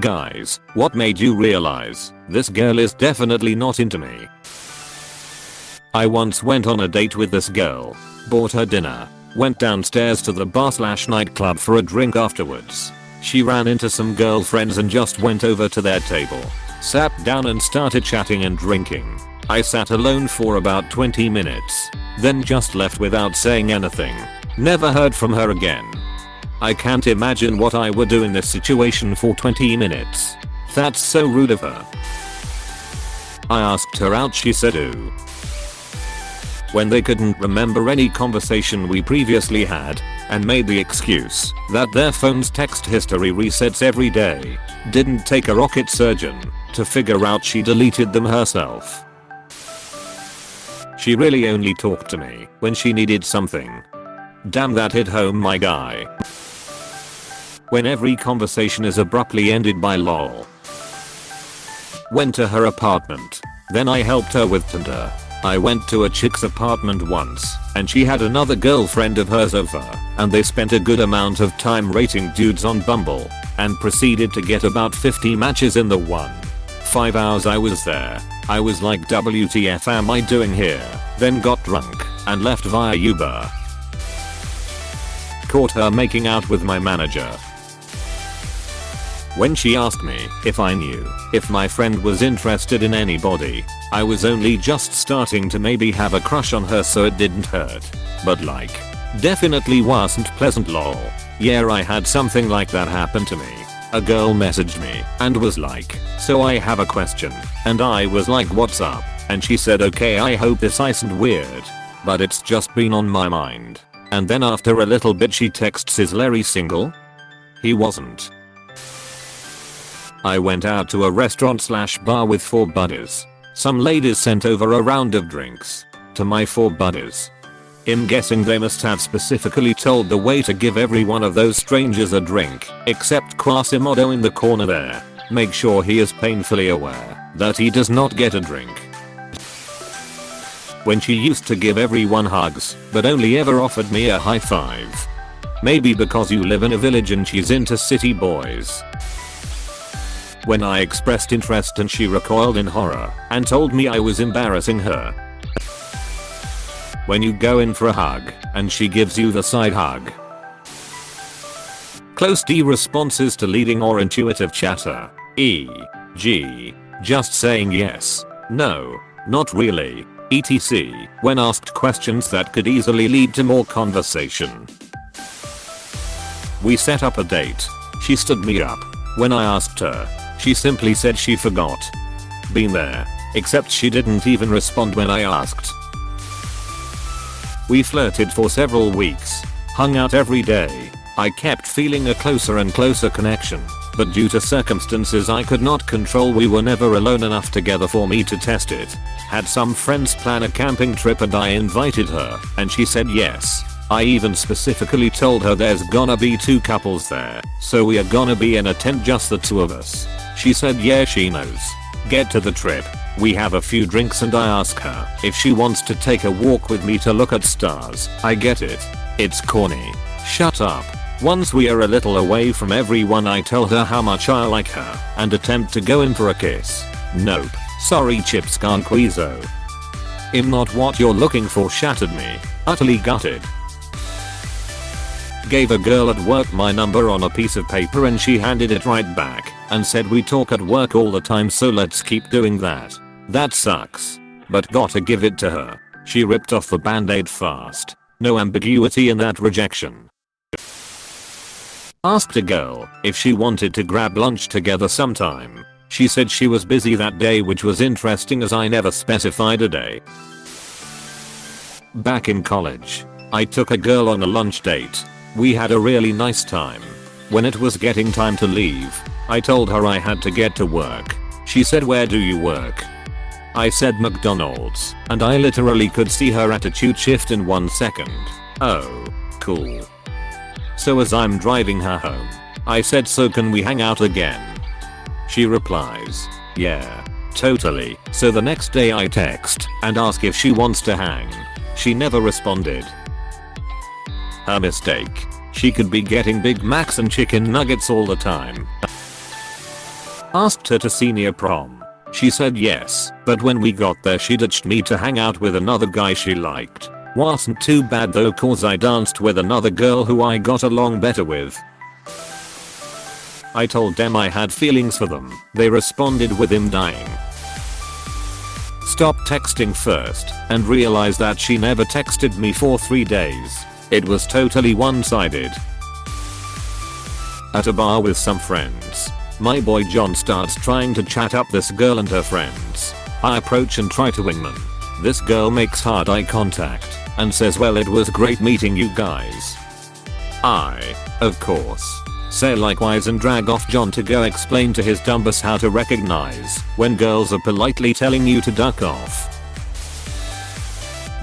Guys, what made you realize this girl is definitely not into me? I once went on a date with this girl, bought her dinner, went downstairs to the bar/nightclub for a drink afterwards. She ran into some girlfriends and just went over to their table, sat down and started chatting and drinking. I sat alone for about 20 minutes, then just left without saying anything. Never heard from her again. I can't imagine what I would do in this situation for 20 minutes. That's so rude of her. I asked her out, she said ooh. When they couldn't remember any conversation we previously had, and made the excuse that their phone's text history resets every day. Didn't take a rocket surgeon to figure out she deleted them herself. She really only talked to me when she needed something. Damn, that hit home, my guy. When every conversation is abruptly ended by lol. Went to her apartment. Then I helped her with Tinder. I went to a chick's apartment once, and she had another girlfriend of hers over, and they spent a good amount of time rating dudes on Bumble, and proceeded to get about 50 matches in the 5 hours I was there. I was like, WTF am I doing here? Then got drunk, and left via Uber. Caught her making out with my manager. When she asked me if I knew if my friend was interested in anybody, I was only just starting to maybe have a crush on her, so it didn't hurt. But like, definitely wasn't pleasant lol. Yeah, I had something like that happen to me. A girl messaged me and was like, so I have a question. And I was like, what's up? And she said, okay, I hope this isn't weird, but it's just been on my mind. And then after a little bit she texts, is Larry single? He wasn't. I went out to a restaurant/bar with 4 buddies. Some ladies sent over a round of drinks to my 4 buddies. I'm guessing they must have specifically told the waiter give every one of those strangers a drink, except Quasimodo in the corner there. Make sure he is painfully aware that he does not get a drink. When she used to give everyone hugs, but only ever offered me a high five. Maybe because you live in a village and she's into city boys. When I expressed interest and she recoiled in horror and told me I was embarrassing her. When you go in for a hug and she gives you the side hug. Close D responses to leading or intuitive chatter, e.g. just saying yes, no, not really, etc. when asked questions that could easily lead to more conversation. We set up a date. She stood me up. When I asked her, she simply said she forgot. Been there, except she didn't even respond when I asked. We flirted for several weeks, hung out every day. I kept feeling a closer and closer connection, but due to circumstances I could not control, we were never alone enough together for me to test it. Had some friends plan a camping trip and I invited her, and she said yes. I even specifically told her there's gonna be 2 couples there, so we are gonna be in a tent, just the 2 of us. She said yeah, she knows. Get to the trip. We have a few drinks and I ask her if she wants to take a walk with me to look at stars. I get it. It's corny. Shut up. Once we are a little away from everyone, I tell her how much I like her and attempt to go in for a kiss. Nope. Sorry, Chips Canquizo. I'm not what you're looking for, shattered me. Utterly gutted. Gave a girl at work my number on a piece of paper and she handed it right back and said we talk at work all the time, so let's keep doing that. That sucks. But gotta give it to her. She ripped off the band-aid fast. No ambiguity in that rejection. Asked a girl if she wanted to grab lunch together sometime. She said she was busy that day, which was interesting as I never specified a day. Back in college, I took a girl on a lunch date. We had a really nice time. When it was getting time to leave, I told her I had to get to work. She said, where do you work? I said McDonald's, and I literally could see her attitude shift in 1 second. Oh, cool. So as I'm driving her home, I said, so can we hang out again? She replies, yeah, totally. So the next day I text and ask if she wants to hang. She never responded. Her mistake. She could be getting Big Macs and chicken nuggets all the time. Asked her to senior prom. She said yes, but when we got there she ditched me to hang out with another guy she liked. Wasn't too bad though cause I danced with another girl who I got along better with. I told them I had feelings for them. They responded with him dying. Stopped texting first and realized that she never texted me for 3 days. It was totally one-sided. At a bar with some friends, my boy John starts trying to chat up this girl and her friends. I approach and try to wingman. This girl makes hard eye contact and says, well, it was great meeting you guys. I, of course, say likewise and drag off John to go explain to his dumbass how to recognize when girls are politely telling you to duck off.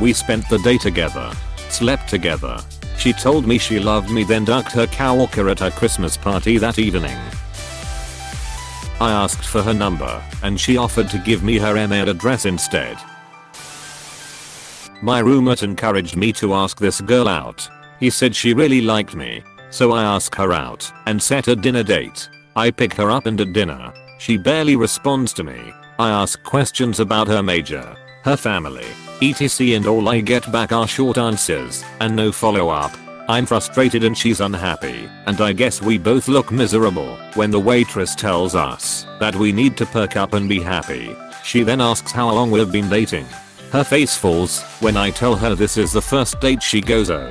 We spent the day together, slept together. She told me she loved me, then ducked her coworker at her Christmas party that evening. I asked for her number and she offered to give me her email address instead. My roommate encouraged me to ask this girl out. He said she really liked me, so I asked her out and set a dinner date. I pick her up and at dinner, she barely responds to me. I ask questions about her major, her family, etc, and all I get back are short answers and no follow up. I'm frustrated and she's unhappy, and I guess we both look miserable when the waitress tells us that we need to perk up and be happy. She then asks how long we've been dating. Her face falls when I tell her this is the first date. She goes oh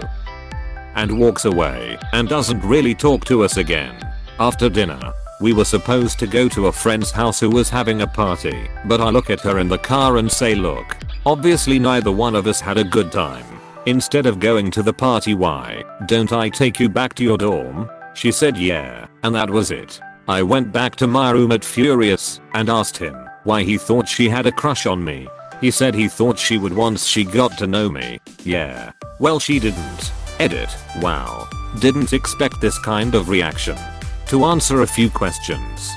and walks away and doesn't really talk to us again. After dinner, we were supposed to go to a friend's house who was having a party, but I look at her in the car and say, look, obviously neither one of us had a good time. Instead of going to the party, why don't I take you back to your dorm? She said yeah, and that was it. I went back to my roommate furious and asked him why he thought she had a crush on me. He said he thought she would once she got to know me. Yeah, well she didn't. Edit. Wow. Didn't expect this kind of reaction. To answer a few questions.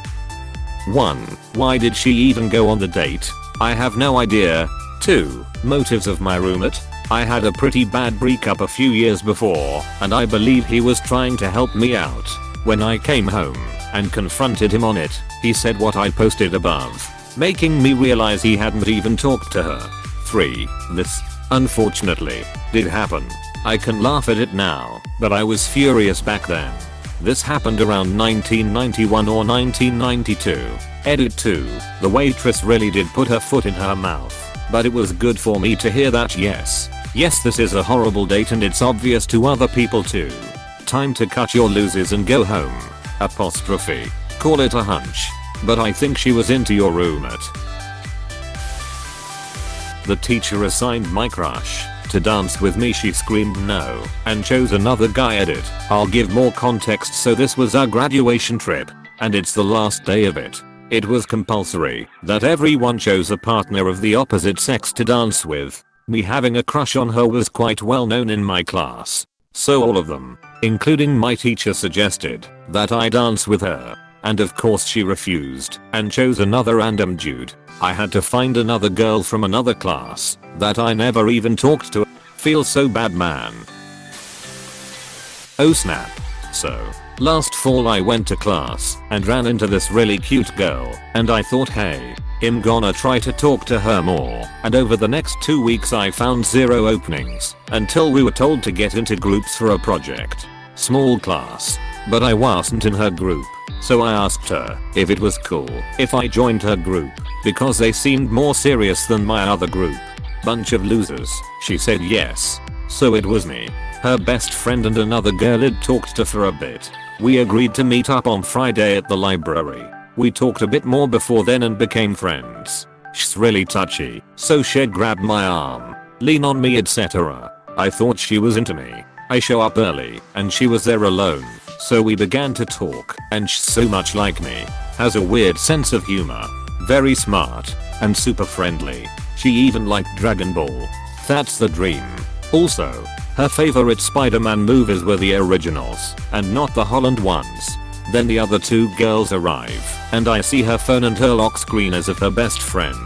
1. Why did she even go on the date? I have no idea. 2. Motives of my roommate. I had a pretty bad breakup a few years before, and I believe he was trying to help me out. When I came home and confronted him on it, he said what I posted above, making me realize he hadn't even talked to her. 3. This, unfortunately, did happen. I can laugh at it now, but I was furious back then. This happened around 1991 or 1992. Edit 2. The waitress really did put her foot in her mouth, but it was good for me to hear that yes, this is a horrible date and it's obvious to other people too. Time to cut your losers and go home. Apostrophe. Call it a hunch, but I think she was into your roommate. The teacher assigned my crush to dance with me. She screamed no and chose another guy. Edit. I'll give more context. So this was our graduation trip, and it's the last day of it. It was compulsory that everyone chose a partner of the opposite sex to dance with. Me having a crush on her was quite well known in my class, so all of them, including my teacher, suggested that I dance with her, and of course she refused and chose another random dude. I had to find another girl from another class that I never even talked to. Feel so bad, man. Oh snap. So, last fall I went to class and ran into this really cute girl, and I thought, hey, I'm gonna try to talk to her more, and over the next 2 weeks I found 0 openings until we were told to get into groups for a project. Small class, but I wasn't in her group, so I asked her if it was cool if I joined her group because they seemed more serious than my other group. Bunch of losers. She said yes. So it was me, her best friend, and another girl had talked to for a bit. We agreed to meet up on Friday at the library. We talked a bit more before then and became friends. She's really touchy, so she'd grab my arm, lean on me, etc. I thought she was into me. I show up early and she was there alone, so we began to talk, and she's so much like me. Has a weird sense of humor, very smart, and super friendly. She even liked Dragon Ball. That's the dream. Also, her favorite Spider-Man movies were the originals and not the Holland ones. Then the other 2 girls arrive, and I see her phone and her lock screen as of her best friend.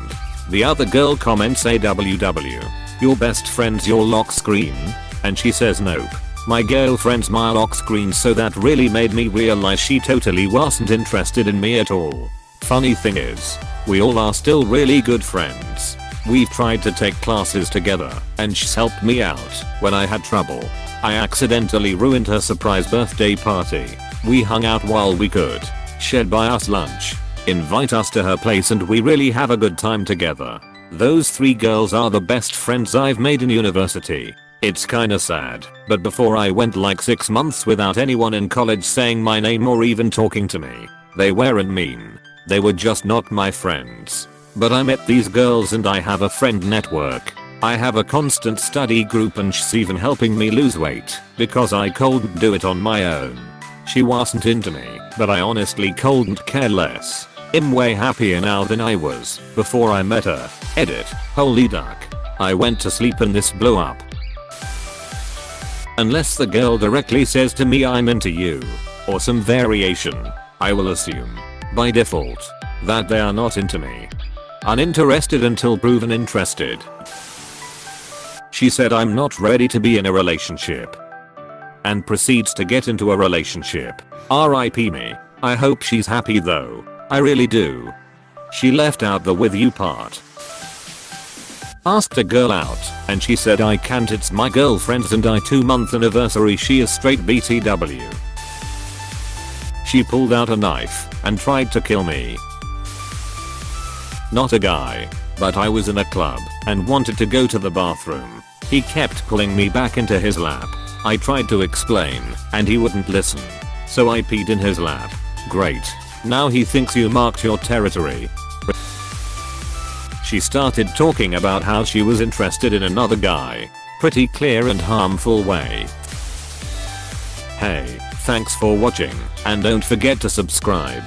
The other girl comments AWW. Your best friend's your lock screen? And she says nope. My girlfriend's my lock screen, so that really made me realize she totally wasn't interested in me at all. Funny thing is, we all are still really good friends. We've tried to take classes together, and she's helped me out when I had trouble. I accidentally ruined her surprise birthday party. We hung out while we could. She'd buy us lunch, invite us to her place, and we really have a good time together. Those 3 girls are the best friends I've made in university. It's kinda sad, but before I went like 6 months without anyone in college saying my name or even talking to me. They weren't mean. They were just not my friends. But I met these girls and I have a friend network. I have a constant study group, and she's even helping me lose weight because I couldn't do it on my own. She wasn't into me, but I honestly couldn't care less. I'm way happier now than I was before I met her. Edit. Holy duck. I went to sleep and this blew up. Unless the girl directly says to me I'm into you, or some variation, I will assume, by default, that they are not into me. Uninterested until proven interested. She said I'm not ready to be in a relationship, and proceeds to get into a relationship. RIP me. I hope she's happy though. I really do. She left out the with you part. Asked a girl out, and she said I can't, it's my girlfriend's and I 2-month anniversary, she is straight BTW. She pulled out a knife and tried to kill me. Not a guy, but I was in a club and wanted to go to the bathroom. He kept pulling me back into his lap. I tried to explain, and he wouldn't listen. So I peed in his lap. Great. Now he thinks you marked your territory. She started talking about how she was interested in another guy. Pretty clear and harmful way. Hey, thanks for watching, and don't forget to subscribe.